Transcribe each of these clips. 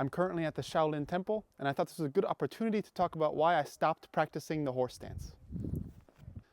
I'm currently at the Shaolin Temple, and I thought this was a good opportunity to talk about why I stopped practicing the horse stance.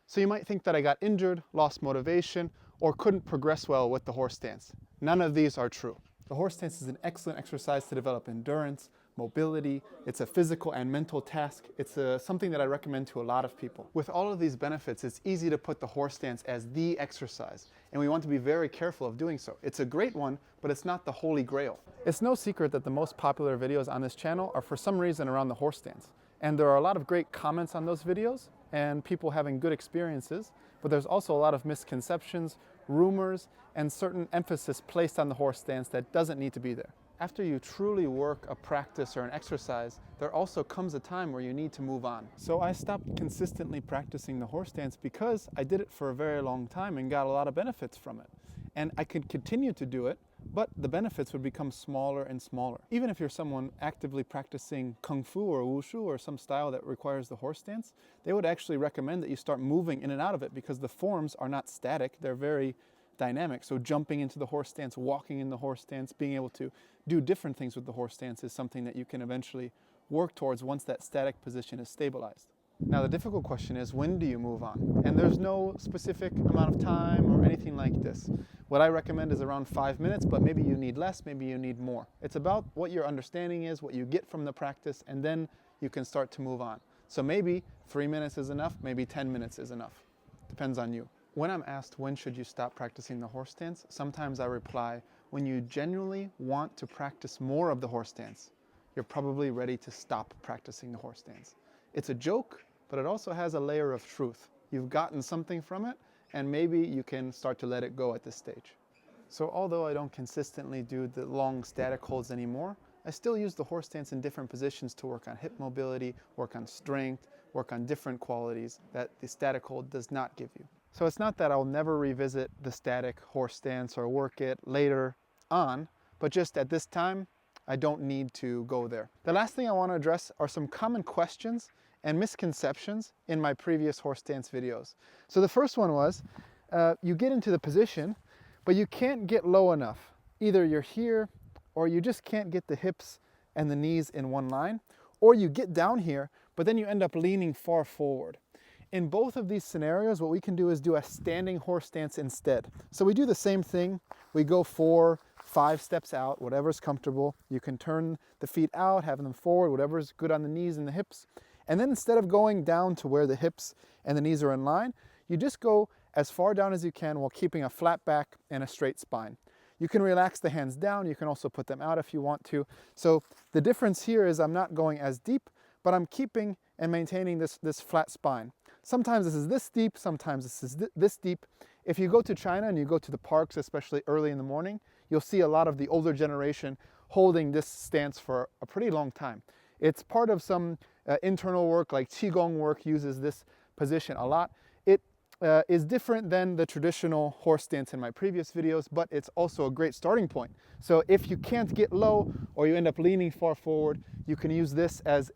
So you might think that I got injured, lost motivation, or couldn't progress well with the horse stance. None of these are true. The horse stance is an excellent exercise to develop endurance, mobility. It's a physical and mental task. It's something that I recommend to a lot of people. With all of these benefits, it's easy to put the horse stance as the exercise, and we want to be very careful of doing so. It's a great one, but it's not the holy grail. It's no secret that the most popular videos on this channel are for some reason around the horse stance. And there are a lot of great comments on those videos and people having good experiences, but there's also a lot of misconceptions, rumors, and certain emphasis placed on the horse stance that doesn't need to be there. After you truly work a practice or an exercise, there also comes a time where you need to move on. So I stopped consistently practicing the horse stance because I did it for a very long time and got a lot of benefits from it. And I could continue to do it, but the benefits would become smaller and smaller. Even if you're someone actively practicing Kung Fu or Wushu or some style that requires the horse stance, they would actually recommend that you start moving in and out of it because the forms are not static, they're very dynamic. So jumping into the horse stance, walking in the horse stance, being able to do different things with the horse stance is something that you can eventually work towards once that static position is stabilized. Now the difficult question is, when do you move on? And there's no specific amount of time or anything like this. What I recommend is around 5 minutes, but maybe you need less, maybe you need more. It's about what your understanding is, what you get from the practice, and then you can start to move on. So maybe 3 minutes is enough, maybe 10 minutes is enough. Depends on you. When I'm asked when should you stop practicing the horse stance, sometimes I reply, when you genuinely want to practice more of the horse stance, you're probably ready to stop practicing the horse stance. It's a joke, but it also has a layer of truth. You've gotten something from it, and maybe you can start to let it go at this stage. So although I don't consistently do the long static holds anymore, I still use the horse stance in different positions to work on hip mobility, work on strength, work on different qualities that the static hold does not give you. So it's not that I'll never revisit the static horse stance or work it later on, but just at this time, I don't need to go there. The last thing I want to address are some common questions and misconceptions in my previous horse stance videos. So the first one was, you get into the position, but you can't get low enough. Either you're here, or you just can't get the hips and the knees in one line, or you get down here, but then you end up leaning far forward. In both of these scenarios, what we can do is do a standing horse stance instead. So we do the same thing. We go 4, 5 steps out, whatever's comfortable. You can turn the feet out, have them forward, whatever's good on the knees and the hips. And then instead of going down to where the hips and the knees are in line, you just go as far down as you can while keeping a flat back and a straight spine. You can relax the hands down. You can also put them out if you want to. So the difference here is I'm not going as deep, but I'm keeping and maintaining this flat spine. Sometimes this is this deep, sometimes this is this deep. If you go to China and you go to the parks, especially early in the morning, you'll see a lot of the older generation holding this stance for a pretty long time. It's part of some internal work, like Qigong work uses this position a lot. It is different than the traditional horse stance in my previous videos, but it's also a great starting point. So if you can't get low or you end up leaning far forward, you can use this as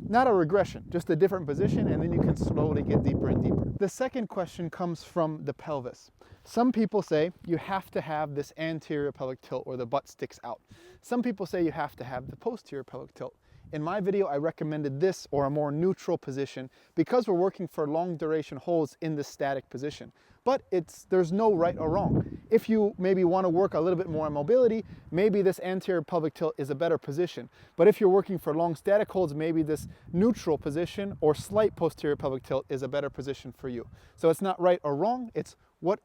not a regression, just a different position, and then you can slowly get deeper and deeper. The second question comes from the pelvis. Some people say you have to have this anterior pelvic tilt where the butt sticks out. Some people say you have to have the posterior pelvic tilt. In my video, I recommended this or a more neutral position because we're working for long duration holds in the static position. But there's no right or wrong. If you maybe want to work a little bit more on mobility, maybe this anterior pelvic tilt is a better position. But if you're working for long static holds, maybe this neutral position or slight posterior pelvic tilt is a better position for you. So it's not right or wrong, it's what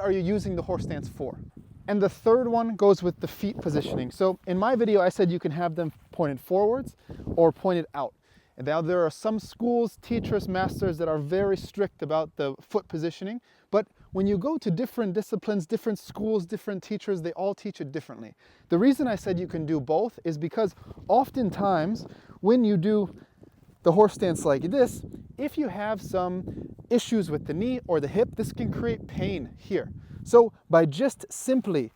are you using the horse stance for? And the third one goes with the feet positioning. So in my video, I said you can have them pointed forwards or pointed out. And now there are some schools, teachers, masters that are very strict about the foot positioning. But when you go to different disciplines, different schools, different teachers, they all teach it differently. The reason I said you can do both is because oftentimes when you do the horse stance like this, if you have some issues with the knee or the hip, this can create pain here. So by just simply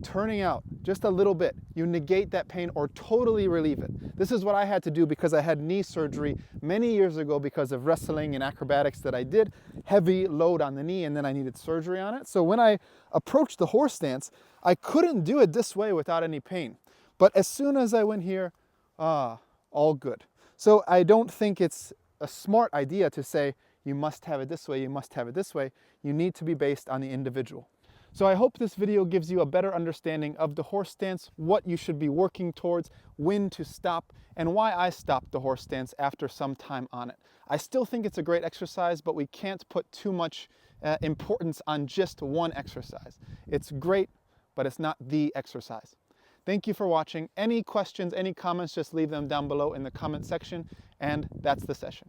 turning out just a little bit, you negate that pain or totally relieve it. This is what I had to do because I had knee surgery many years ago because of wrestling and acrobatics that I did, heavy load on the knee, and then I needed surgery on it. So when I approached the horse stance, I couldn't do it this way without any pain. But as soon as I went here, all good. So I don't think it's a smart idea to say, you must have it this way, you must have it this way. You need to be based on the individual. So I hope this video gives you a better understanding of the horse stance, what you should be working towards, when to stop, and why I stopped the horse stance after some time on it. I still think it's a great exercise, but we can't put too much importance on just one exercise. It's great, but it's not the exercise. Thank you for watching. Any questions, any comments, just leave them down below in the comment section, and that's the session.